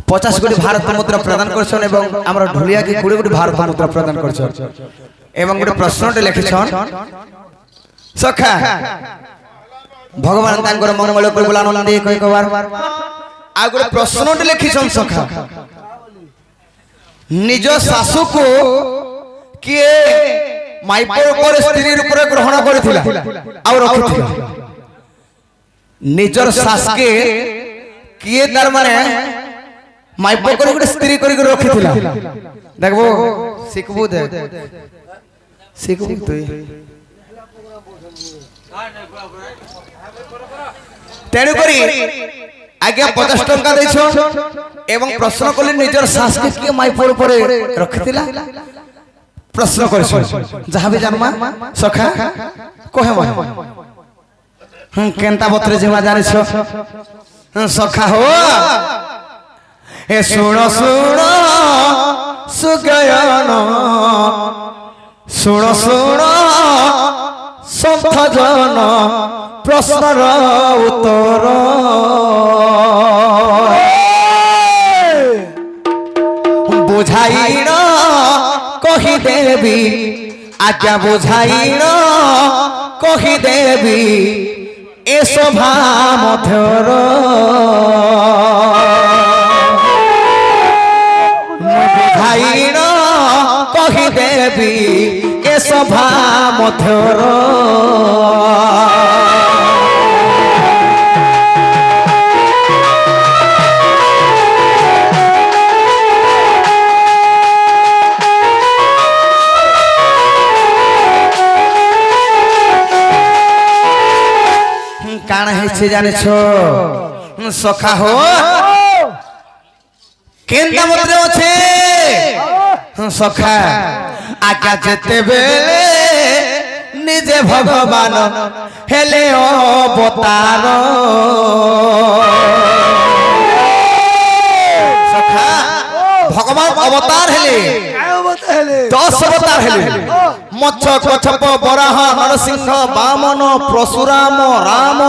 50 কোটি ভারত মুদ্রা প্রদান করছেন এবং আমরা ঢুলিয়া কি 20 কোটি ভারত মুদ্রা প্রদান করছেন এবং গোটে প্রশ্নটি লিখিছন সখা ভগবান তাঙ্কর মঙ্গল করে বলা আনন্দে কই কবার আর গোটে প্রশ্নটি লিখিছন সখা নিজ শাশুকু কিয়ে মাইপর উপরে স্ত্রীর উপরে গ্রহণ করেছিলা আর রাখিছিলা নিজর শাসকে কিয়ে তার মানে মাইপ করে গোটে স্ত্রী করে রাখিছিলা দেখবো শিখবু দে শিখবু তুই তেণু করি আগে 50 টঙ্কা দেইছ এবং প্রশ্ন করলে নিজর শাসকে কিয়ে মাইপর উপরে রাখিছিলা প্রশ্ন করেছ যাহাবি জানমা সখা কহে মা কেনতা বত্রে যেমা জানিছ সখা হো এ শুণ শুণ সুগয়ন শুণ শুণ সন্থ জন প্রশ্নর উত্তর বুঝাইন কহি দেবী আজ্ঞা বুঝাইন কহি দেবী এ সভা মধ্যর বুঝাইন কহি দেবী এ সভা মধ্যর কানা হইছে জানিছ সখা হো কেনতা মধ্যে আছে সখা আজ্ঞা যেতে বেলে নিজে ভগবান হেলে অবতার সখা ভগবান অবতার হেলে 10 অবতার হেলে মৎস্য কচ্ছপ বরাহ নরসিংহ বামন পরশুরাম রাম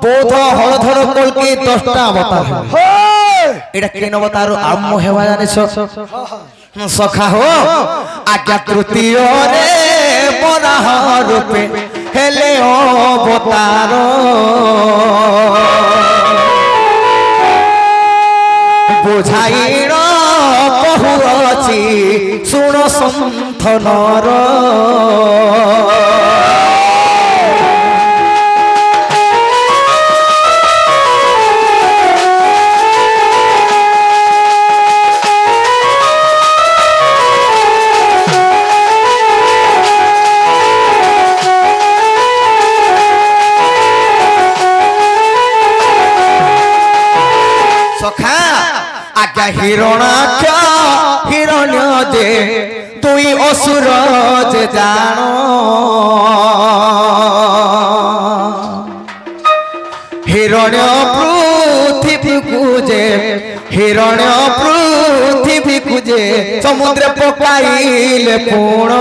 বৌদ্ধ হলধর কলকি 10টা অবতার এটা কেন অবতার আরম্ভ হেবা জানিছ সখা হো আজ্ঞা তৃতীয় রে বরাহ রূপে হেলে অবতার বুঝাইর বহু অছি শুণ সন্থনর সখা আজ্ঞা হিরণাক্ষ হিরণ্য যে তুই অসুর যে জান হিরণ্য পৃথিবীকু যে হিরণ্য পৃথিবীকু যে সমুদ্রে পকাইলে পুণ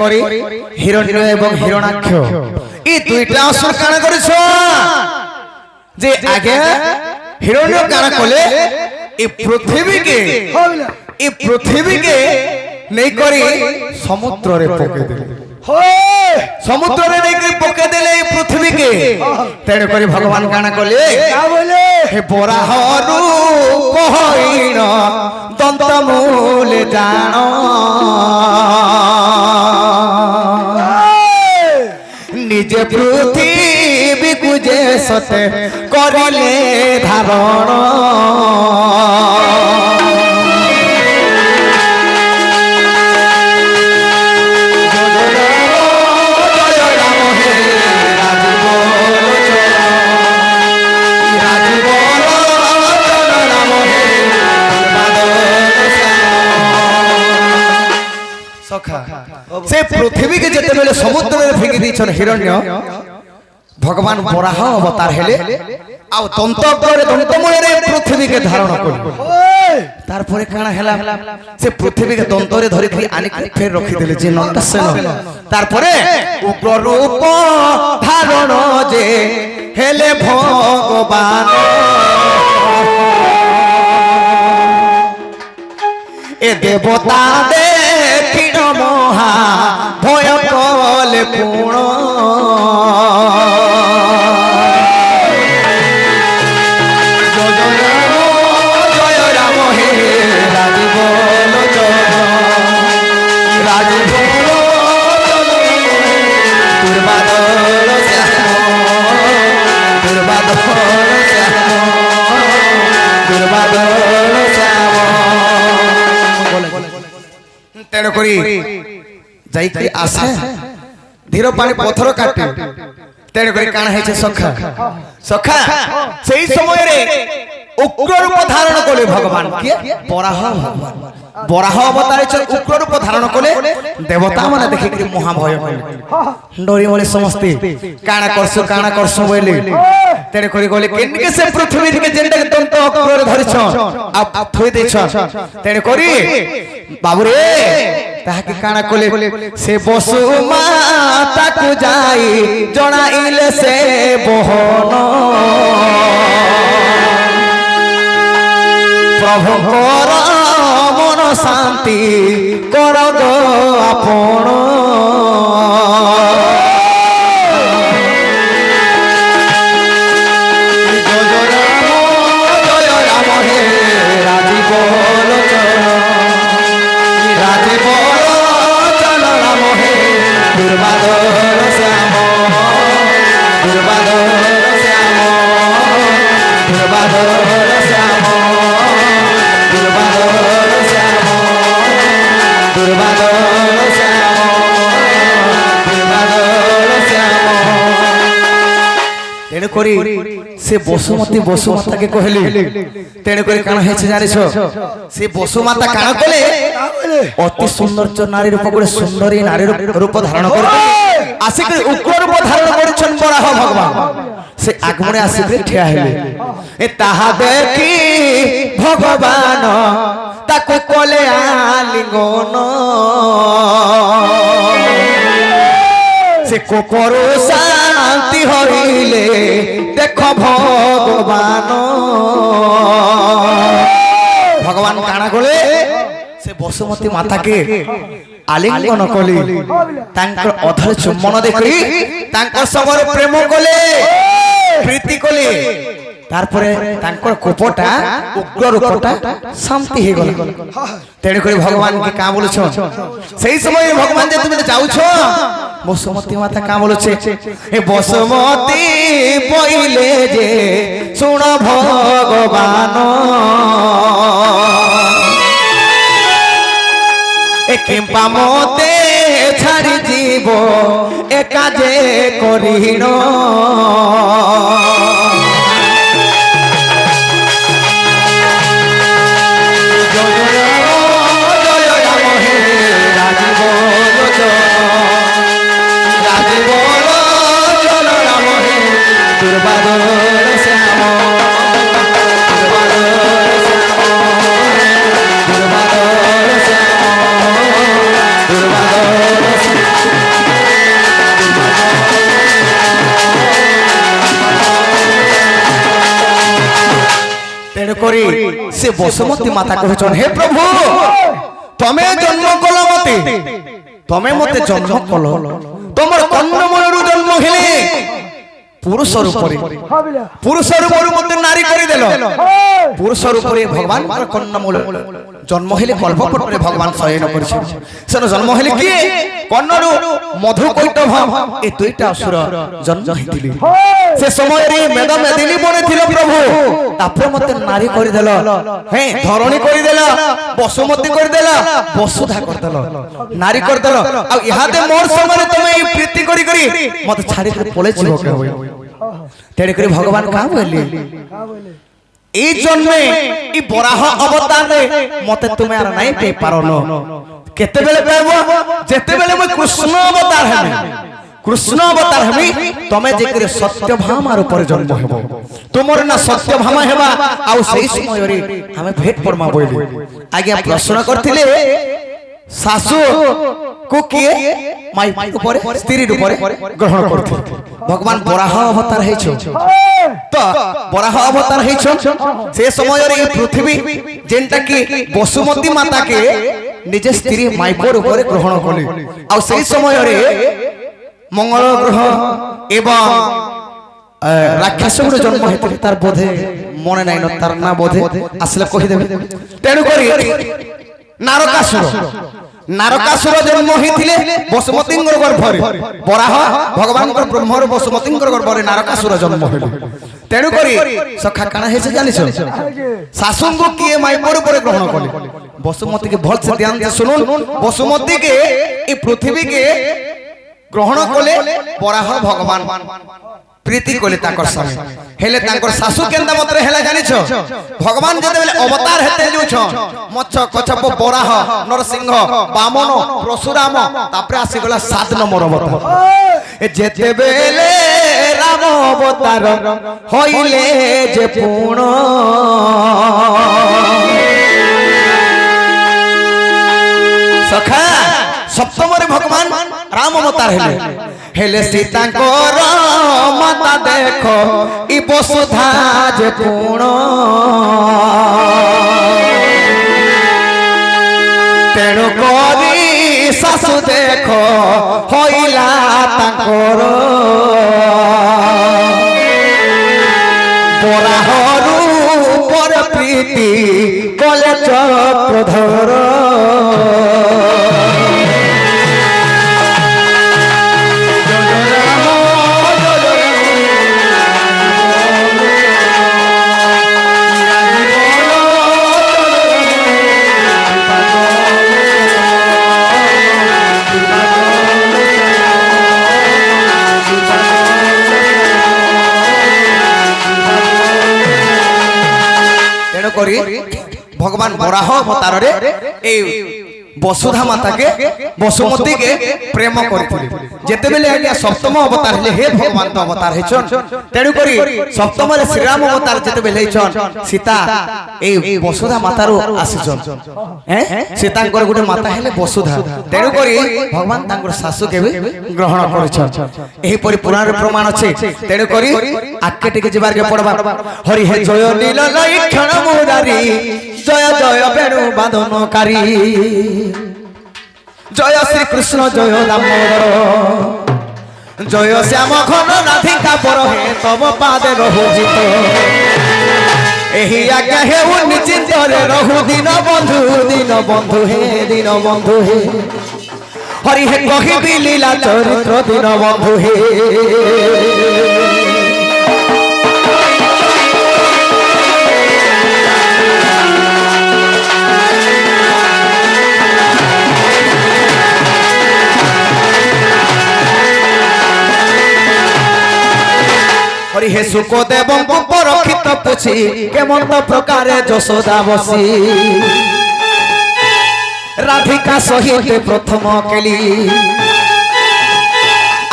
করি হিরণ্য এবং হিরণাক্ষ এই দুইটা অসুর কানা করেছ যে আগে হিরণ্য কানা কলে এই পৃথিবীকে নেই করি সমুদ্রে পকে দিলে সমুদ্রে নেই করি পকে দিলে এই পৃথিবীকে তেণু করি ভগবান কানা কলে হে বরাহরু কহইন দন্ত মূলে জান নিজে পৃথিবী কুজে সতে করিলে ধারণ সখা से पृथ्वी के जेते बेले समुद्र में फेंकी दीछन हिरण्य ভগবান বরাহ অবতার হেলে আও দন্তগ্রে দন্তমূলে পৃথিবীকে ধারণ করি তারপরে কাଣା হেলা সে পৃথিবীকে দন্তরে ধরি আনি ফের রখি দেলে যে নন্দসেন তারপরে উগ্র রূপ ধারণ যে হেলে ভগবান এ দেবতা দেখিন মহা ভয় কলে পুণ জয় রাম হে রাজি বল রাজি বল দুর্বাদল দুর্বাদল দুর্বাদল তেণ করি যাই আসে ধীর পানি পথর কাটে তেণ করে কাଣା হয়েছে সখা সখা সেই সময়ে উগ্র রূপ ধারণ কলে ভগবান কে বরাহ ভগবান বরাহ অবতার উগ্র রূপ ধারণ কলে দেবতা মানে দেখি মহাভয় ডরি বলে সমস্তে কাଣା করছো বলে তেড়ে করে গলে কেনকে সে পৃথিবী থেকে যেটাকে দন্ত অগ্রে ধরিছ আপ থই দেছ তেড়ে করি বাবুরে তাহাকে কাଣା কলে সে বসু মাতাকু যাই জଣାইলে সে বহন প্রভু কর মন শান্তি কর গো আপন করি সে বসুমতী বসুমাতাকে কহিলি তেণে করে কানা হয়েছে জানিস সে বসুমাতা কানা কলে অতি সৌন্দর্য নারীর রূপ করে সুন্দরী নারীর রূপ ধারণ করে আসিকে উগ্র রূপ ধারণ করেছেন বরাহ ভগবান সে আগমনে আসিকে ঠিয়া হেলে এ তাহা দেখি ভগবান তাকে কলে আলিঙ্গন সে কোকর শান্তি হইলে দেখ ভগবান ভগবান কাଣା কলে সে বসুমতী মাতাকে আলিঙ্গন কলে তাঙ্কর অধর চুম্বন দেখি তাঙ্কর সবর প্রেম কলে প্রীতি কলে তারপরে তাঙ্কর কোপটা উগ্র রূপটা শান্তি হয়ে গেল তেণু করে ভগবান কে কা বলছ সেই সময় ভগবান যে তুমি যাওছ বসুমতী মাতা কা বলছে হে বসুমতী পইলে যে শুণ ভগবান এ কিম্পা মতে ছাড়ি জীব এ কাজে করিন করি সে বসুমতী মাতা কহেছন হে প্রভু তুমি জন্ম কল মতে তুমি মতে জন্ম কল তোমার কন্যমূলরু জন্ম হেলে পুরুষ রূপরে মধ্যে নারী করে দিল পুরুষ রূপরে ভগবান কন্যমূল জন্ম হেলে কল্পপটরে ভগবান শয়ন করেছেন সেন জন্ম হেলে কি কন্যরু মধু কৈটভ এই দুইটা অসুর জন্ম হইতিলি সে সময়ে মেদ মেদিনী বনে ছিল প্রভু তারপরে মতে নারী করে দিল হ্যাঁ ধরণী করে দিল বসুমতী করে দিল বসুধা করে দিল নারী করে দিল আর ইহাতে মোর সময় তুমি প্রীতি করি করি মতে ছাড়ি করে পলে জীব কে হই তেড়ে করে ভগবান কা বলি এই জন্মে এই বরাহ অবতারে মতে তুমি আর নাই পে পারো ন কেতে বেলে পাবো যেতে বেলে মই কৃষ্ণ অবতার হেমি কৃষ্ণ অবতার হবি তুমি যে করে সত্যভামার উপরে জন্ম হেব তোমার না সত্যভামা হেবা আউ সেই সময়রে আমি ভেট পড়মা বইলি আগে প্রশ্ন করছিলে শাশু কো কিয়ে মাই উপরে স্ত্রীর উপরে গ্রহণ করতে ভগবান বরাহ অবতার হইছো তো বরাহ অবতার হইছো সে সময়রে এই পৃথিবী যেনটা কি বসুমতী মাতাকে নিজে স্ত্রী মাইকর উপরে গ্রহণ কলে আউ সেই সময়রে মঙ্গল গ্রহ এবং রাক্ষস গুলো জন্ম হইতে তার বোধে মনে নাই না তার না বোধে আসলে কহি দেবে তেণু করি নারকাসুর জন্ম হইছিলে বসুমতীঙ্গর গর্ভরে বরাহ ভগবান ব্রহ্মর বসুমতীঙ্গর গর্ভরে নারকাসুর জন্ম হইল তেণু করি সখা কানা হয়েছে জানিছ শাশুঙ্গু কিয়ে মাইপর উপরে গ্রহণ কলে বসুমতীকে ভলসে ধ্যান দিয়ে শুনুন বসুমতীকে এই পৃথিবীকে গ্রহণ কলে বরাহ ভগবান প্রীতি কলে তাকর সামনে হেলে তাকর শাশু কেন্দা মতরে হেলা জানিছ ভগবান যেতেবেলে অবতার হেতে যাউছ মচ্ছ কচ্ছপ বরাহ নরসিংহ বামন পরশুরাম তারপরে আসি গলা 7 নম্বর অবতার যেতেবেলে রাম অবতার হইলে যে পূর্ণ সখা সপ্তমরে ভগবান রাম অবতার হেলে সীতাঙ্কর মাতা দেখো ই বসুধা যে পূর্ণ তেণু করি শাশু দেখো হইলা তাঙ্কর বরাহরু পর প্রীতি কলে চক্রধর ভগবান বরাহ অবতারে এই বসুধা মাতাকে বসুমতীকে প্রেম করিଥିଲେ যেতেবেলে আজ্ঞা সপ্তম অবতার হলে হে ভগবান তো অবতার হইছন তেণু করি সপ্তমরে শ্রীরাম অবতার যেতেবেলে হইছন সীতা এই বসুধা মাতারু আসিছন সীতাঙ্কর গুটে মাতা হেলে বসুধা তেণু করি ভগবান তাঙ্কর শাশুকে भी গ্রহণ করিছন এই পরি পুরাণ প্রমাণ আছে তেণু করি আকে টিকে জিবার কে পড়বা হরি হে জয় নীল লক্ষণ মুরারি জয় জয় বেণু বাদনকারী জয় শ্রীকৃষ্ণ জয় দামোদর জয় শ্যাম ঘন রাধিকা পরহে তব পাদে রহুজিত এহি আজ্ঞা হেউ নিশ্চিন্তরে রহু দিন বন্ধু হে দিন বন্ধু হে হরি হে কহিবি লীলা চরিত্র দিন বন্ধু হে হরি হে সুকদেব পরক্ষিত পুছি কেমন্ত প্রকারে যশোদা বসি রাধিকা সহিত প্রথম কেলি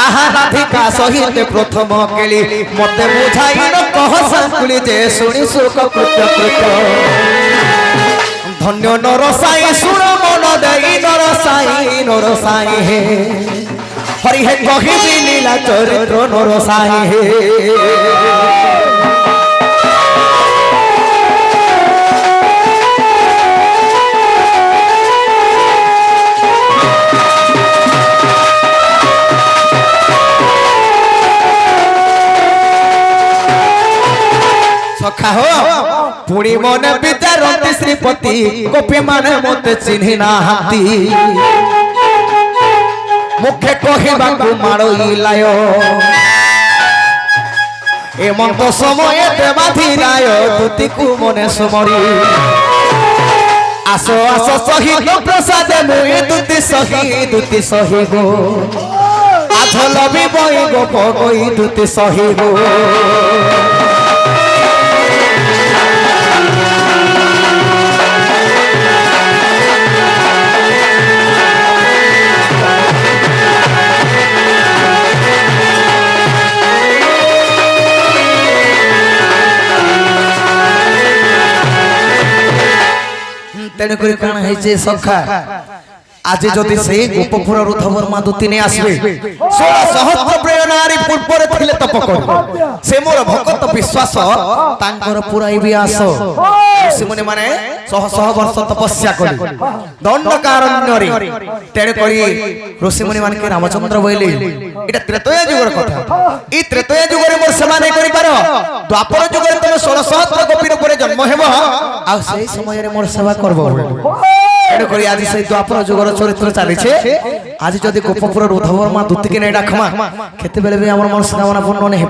আহা রাধিকা সহিত প্রথম কেলি মতে বুঝাই কহ সাঙ্কুলি যে শুনি সুখ কৃত্য কৃত্য ধন্য নরসাই শুণ মন দেই নরসাই হে হরি হে কহিবি লীলা চরিত্র নরসাই হে সখা হো পুরি মনে বিচারন্তি শ্রীপতি গোপী মানে মতে চিহ্নি না হাতি মুখে কহিবাকু মাড়ইলায় এমন্ত সময়ে দেবাধিরায় দুতিকু মনে সমরি আসো আসো সহিত প্রসাদে মুই দুতি সহি গো আঝল বিবই গো পগই দুতি সহি গো তেণু করে কাণ হয়েছে সখা আজ যদি সেই গোপপুর রুধবর মা দুতি নিয়ে আসবে 16 সহস্র প্রেরণারি পূর্বরে ଥିଲେ তপ করি সে মোর ভকত বিশ্বাস তাঙ্কর পুরাইবি আস ঋষিমুনি মানে শহ শহ বর্ষ তপস্যা করি দণ্ডকারণ্যরে তেণু করি ঋষিমুনি মানকে রামচন্দ্র বইলে এটা ত্রেতয়া যুগের কথা এই ত্রেতয়া যুগরে মোর সেবা নাই করি পার দ্বাপর যুগরে তুমি 16 সহস্র গোপীর উপরে জন্ম হেব আর সেই সময়ের মোর সেবা করব তেণু করি আজ সেই দ্বাপর যুগর চরিত্র চালিছে আজ যদি গোপপুর রুধবর মা দুতিকে নেই ডাকমা কেতে বেলে আমার মনস্কামনা পূর্ণ নেই